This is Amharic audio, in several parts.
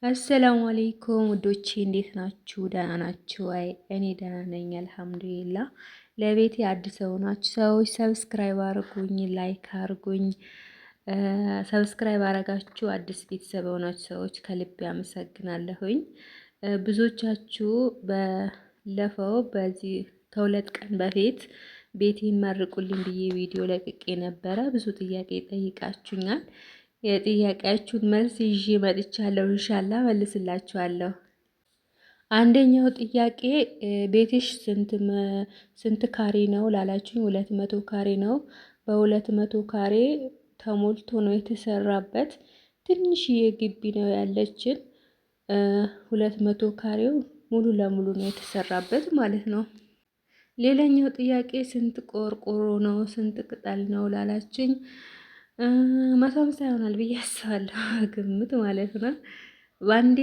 አሰላሙ አለይኩም ውዶቼ እንዴት ናችሁ? ደህና ናችሁ? አይ እኔ ደህና ነኝ አልሐምዱሊላህ። ለቤቴ አዲስ የሆናችሁ ሰዎች ሰብስክራይብ አርጉኝ፣ ላይክ አርጉኝ። ሰብስክራይብ አረጋችሁ አዲስ ቤተሰብ የሆናችሁ ሰዎች ከልብ ያመሰግናለሁኝ። ብዙዎቻችሁ ባለፈው በዚህ ከሁለት ቀን በፊት ቤቴን መርቁልኝ ብዬ ቪዲዮ ለቅቄ ነበረ። ብዙ ጥያቄ ጠይቃችሁኛል። የጥያቄያችሁን መልስ ይዤ መጥቻለሁ። ኢንሻአላህ መልስላችኋለሁ። አንደኛው ጥያቄ ቤትሽ ስንት ካሬ ነው ላላችሁኝ፣ 200 ካሬ ነው። በ200 ካሬ ተሞልቶ ነው የተሰራበት። ትንሽዬ ግቢ ነው ያለችን። 200 ካሬው ሙሉ ለሙሉ ነው የተሰራበት ማለት ነው። ሌላኛው ጥያቄ ስንት ቆርቆሮ ነው ስንት ቅጠል ነው ላላችሁኝ፣ 150 ይሆናል ብዬ አስባለሁ፣ ግምት ማለት ነው። ባንዴ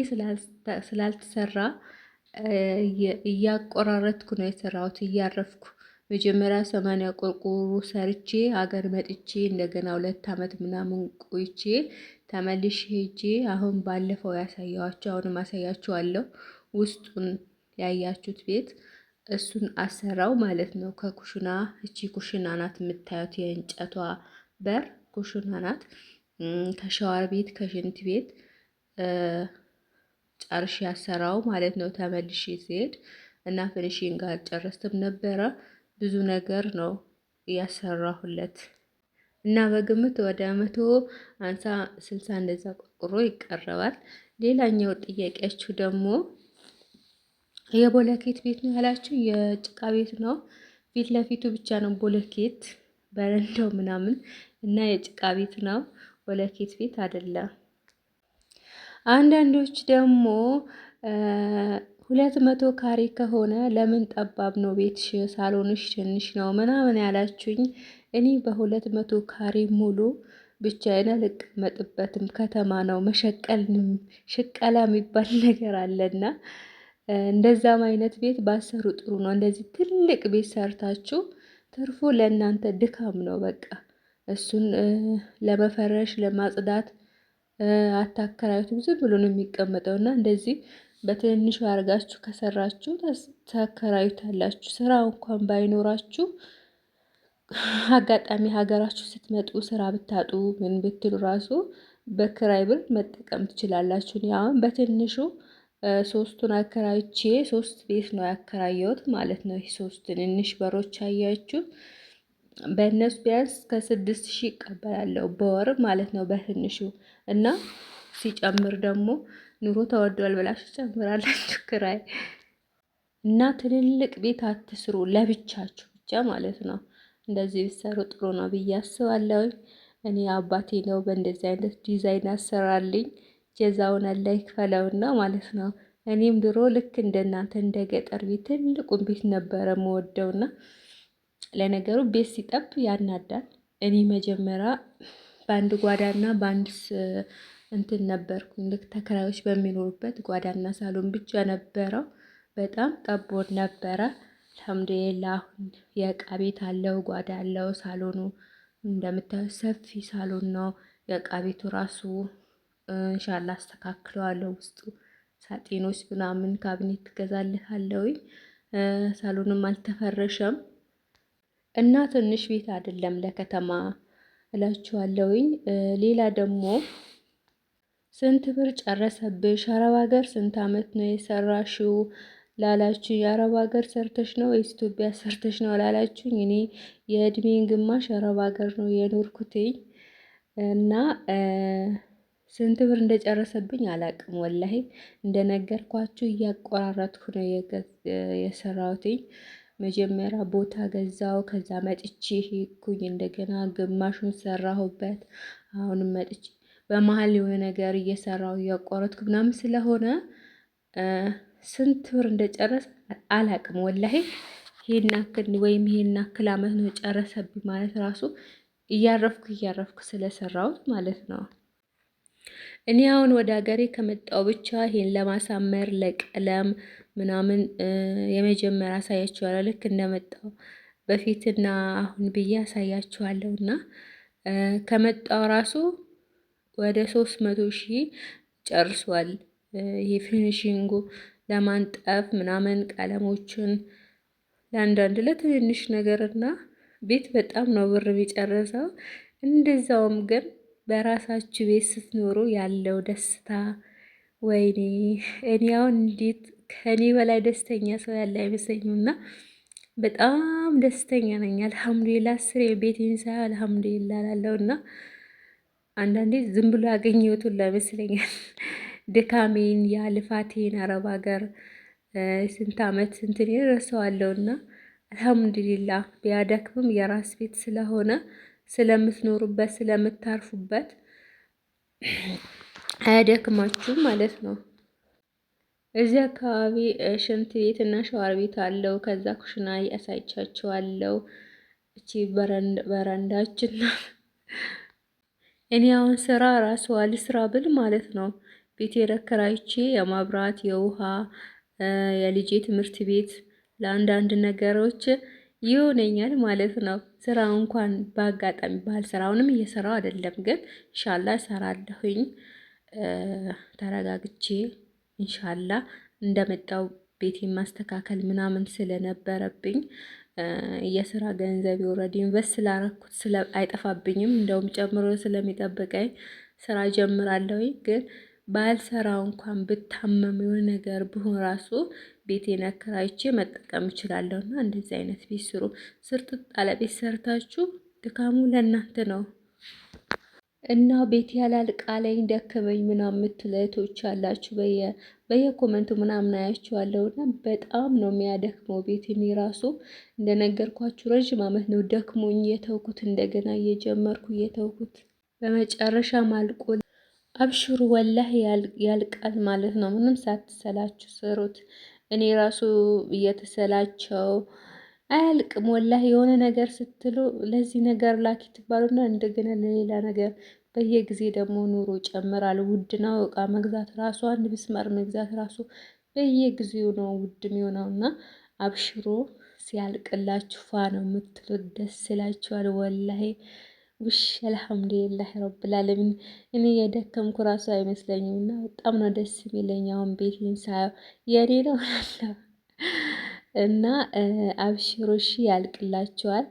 ስላልተሰራ እያቆራረጥኩ ነው የሰራሁት፣ እያረፍኩ። መጀመሪያ 80 ቆርቆሮ ሰርቼ ሀገር መጥቼ እንደገና 2 አመት ምናምን ቆይቼ ተመልሼ ሄጄ አሁን ባለፈው ያሳያችሁ፣ አሁንም አሳያችኋለሁ። ውስጡን ያያችሁት ቤት እሱን አሰራው ማለት ነው። ከኩሽና እቺ ኩሽና ናት የምታዩት፣ የእንጨቷ በር ኩሽና ናት። ከሻወር ቤት ከሽንት ቤት ጨርሼ ያሰራው ማለት ነው። ተመልሼ ሲሄድ እና ፊኒሺንግ ጋር ጨረስትም ነበረ። ብዙ ነገር ነው ያሰራሁለት እና በግምት ወደ 150-60 እንደዛ ቆርቆሮ ይቀርባል። ሌላኛው ጥያቄያችሁ ደግሞ የቦለኬት ቤት ነው ያላችሁ፣ የጭቃ ቤት ነው። ፊት ለፊቱ ብቻ ነው ቦለኬት በረንዳው ምናምን እና የጭቃ ቤት ነው። ቦለኬት ቤት አይደለም። አንዳንዶች ደግሞ 200 ካሬ ከሆነ ለምን ጠባብ ነው ቤትሽ፣ ሳሎንሽ ትንሽ ነው ምናምን ያላችሁኝ፣ እኔ በ200 ካሬ ሙሉ ብቻዬን አልቀመጥበትም። ከተማ ነው፣ መሸቀልንም ሽቀላ የሚባል ነገር አለና እንደዛም አይነት ቤት ባሰሩ ጥሩ ነው። እንደዚህ ትልቅ ቤት ሰርታችሁ ትርፉ ለእናንተ ድካም ነው። በቃ እሱን ለመፈረሽ ለማጽዳት አታከራዩትም፣ ዝም ብሎ ነው የሚቀመጠው። እና እንደዚህ በትንሹ አድርጋችሁ ከሰራችሁ ታከራዩታላችሁ። ስራ እንኳን ባይኖራችሁ አጋጣሚ ሀገራችሁ ስትመጡ ስራ ብታጡ ምን ብትሉ ራሱ በክራይ ብር መጠቀም ትችላላችሁ። ያውን በትንሹ 3ቱን አከራይቼ 3 ቤት ነው ያከራየሁት ማለት ነው። ይህ 3 ትንንሽ በሮች አያችሁ፣ በእነሱ ቢያንስ ከ6000 ይቀበላለሁ በወር ማለት ነው በትንሹ። እና ሲጨምር ደግሞ ኑሮ ተወዷል ብላችሁ ጨምራላችሁ ክራይ። እና ትልልቅ ቤት አትስሩ፣ ለብቻችሁ ብቻ ማለት ነው። እንደዚህ ቢሰሩ ጥሩ ነው ብዬ አስባለሁ። እኔ አባቴ ነው በእንደዚህ አይነት ዲዛይን አሰራልኝ፣ ጀዛውን አላህ ይክፈለውና ማለት ነው። እኔም ድሮ ልክ እንደናንተ እንደ ገጠር ቤት ትልቁን ቤት ነበረ የምወደውና ለነገሩ ቤት ሲጠብ ያናዳል። እኔ መጀመሪያ በአንድ ጓዳና በአንድ እንትን ነበርኩኝ። ልክ ተከራዮች በሚኖሩበት ጓዳና ሳሎን ብቻ ነበረው። በጣም ጠቦን ነበረ። አልሐምዱሊላህ አሁን የእቃ ቤት አለው፣ ጓዳ አለው። ሳሎኑ እንደምታዩት ሰፊ ሳሎን ነው። የእቃ ቤቱ ራሱ ኢንሻአላህ አስተካክለዋለሁ። ውስጡ ሳጥኖች ምናምን ካቢኔት ትገዛልሃለሁ። ሳሎንም አልተፈረሸም እና ትንሽ ቤት አይደለም ለከተማ እላችኋለሁኝ። ሌላ ደግሞ ስንት ብር ጨረሰብሽ? አረብ ሀገር ስንት አመት ነው የሰራሽው ላላችሁ፣ የአረብ ሀገር ሰርተሽ ነው ወይስ ኢትዮጵያ ሰርተሽ ነው ላላችሁኝ፣ እኔ የእድሜን ግማሽ አረብ ሀገር ነው የኖርኩትኝ እና ስንት ብር እንደጨረሰብኝ አላቅም። ወላሂ እንደነገርኳችሁ እያቆራረጥኩ ነው የሰራሁትኝ። መጀመሪያ ቦታ ገዛው፣ ከዛ መጥቼ ሄድኩኝ፣ እንደገና ግማሹን ሰራሁበት። አሁንም መጥቼ በመሀል የሆነ ነገር እየሰራው እያቆረጥኩ ምናምን ስለሆነ ስንት ብር እንደጨረሰ አላቅም። ወላሂ ይሄን ያክል ወይም ይሄን ያክል አመት ነው ጨረሰብኝ ማለት ራሱ እያረፍኩ ስለሰራሁት ማለት ነው። እኔ አሁን ወደ ሀገሬ ከመጣው ብቻ ይሄን ለማሳመር ለቀለም ምናምን የመጀመሪያ አሳያችኋለሁ። ልክ እንደመጣው በፊትና አሁን ብዬ አሳያችኋለሁና ከመጣው ራሱ ወደ 300,000 ጨርሷል። ይሄ ፊኒሺንጉ ለማንጠፍ ምናምን ቀለሞችን ለአንዳንድ ለትንንሽ ነገርና ቤት በጣም ነው ብር ቢጨርሰው። እንደዛውም ግን በራሳችሁ ቤት ስትኖሩ ያለው ደስታ ወይኔ እኔ አሁን እንዴት ከኔ በላይ ደስተኛ ሰው ያለ አይመስለኝም። እና በጣም ደስተኛ ነኝ። አልሐምዱሊላ ስሬ ቤቴን ሳይ አልሐምዱሊላ ላለው እና አንዳንዴ ዝም ብሎ ያገኘሁት ሁላ ይመስለኛል። ድካሜን ያልፋቴን አረብ ሀገር ስንት አመት እንትን ረሰዋለሁ እና አልሐምዱሊላ ቢያደክምም የራስ ቤት ስለሆነ ስለምትኖሩበት ስለምታርፉበት አያደክማችሁም ማለት ነው። እዚህ አካባቢ ሽንት ቤት እና ሸዋር ቤት አለው። ከዛ ኩሽና ያሳይቻችኋለሁ። እቺ በረንዳችን እኔ አሁን ስራ ራሱ አልስራ ብል ማለት ነው ቤት ተከራይቼ የማብራት የውሃ የልጄ ትምህርት ቤት ለአንዳንድ ነገሮች ይሆነኛል ማለት ነው። ስራ እንኳን በአጋጣሚ ስራውንም እየሰራው አይደለም፣ ግን ኢንሻአላህ እሰራለሁኝ ተረጋግቼ ኢንሻአላህ እንደመጣው ቤቴን ማስተካከል ምናምን ስለነበረብኝ የስራ ገንዘብ ኦልሬዲ ኢንቨስት ስላረኩት አይጠፋብኝም። እንደውም ጨምሮ ስለሚጠብቀኝ ስራ ጀምራለሁኝ። ግን ባልሰራው እንኳን ብታመም የሆነ ነገር ብሆን ራሱ ቤቴን አከራይቼ መጠቀም እችላለሁ። እና እንደዚህ አይነት ቤት ስሩ። ስርጥጥ ያለ ቤት ሰርታችሁ ድካሙ ለእናንተ ነው። እና ቤት ያላልቃለኝ ደከመኝ ምናምን የምትሉ እህቶች አላችሁ። በየኮመንቱ ምናምን አያችኋለሁ። እና በጣም ነው የሚያደክመው ቤት። እኔ ራሱ እንደነገርኳችሁ ረዥም አመት ነው ደክሞኝ የተውኩት፣ እንደገና እየጀመርኩ የተውኩት፣ በመጨረሻ ማልቆ አብሽሩ ወላህ ያልቃል ማለት ነው። ምንም ሳትሰላችሁ ስሩት። እኔ ራሱ እየተሰላቸው አያልቅም ወላህ። የሆነ ነገር ስትሉ ለዚህ ነገር ላኪ ትባሉና እንደገና ለሌላ ነገር በየጊዜ ደግሞ ኑሮ ይጨምራል። ውድ ነው እቃ መግዛት ራሱ አንድ ምስማር መግዛት ራሱ በየጊዜው ነው ውድ የሚሆነው። እና አብሽሮ ሲያልቅላችሁ ፋ ነው የምትሉት፣ ደስ ይላችኋል ወላሂ። ውሽ አልሐምዱሊላህ ረብል ዓለሚን። እኔ የደከምኩ ራሱ አይመስለኝም እና በጣም ነው ደስ የሚለኝ። አሁን ቤቴን ሳየው የኔ ነው እና አብሽሮ እሺ ያልቅላችኋል።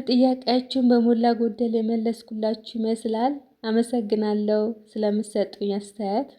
ጥያቄያችሁን በሞላ ጎደል የመለስኩላችሁ ይመስላል። አመሰግናለሁ ስለምትሰጡኝ አስተያየት።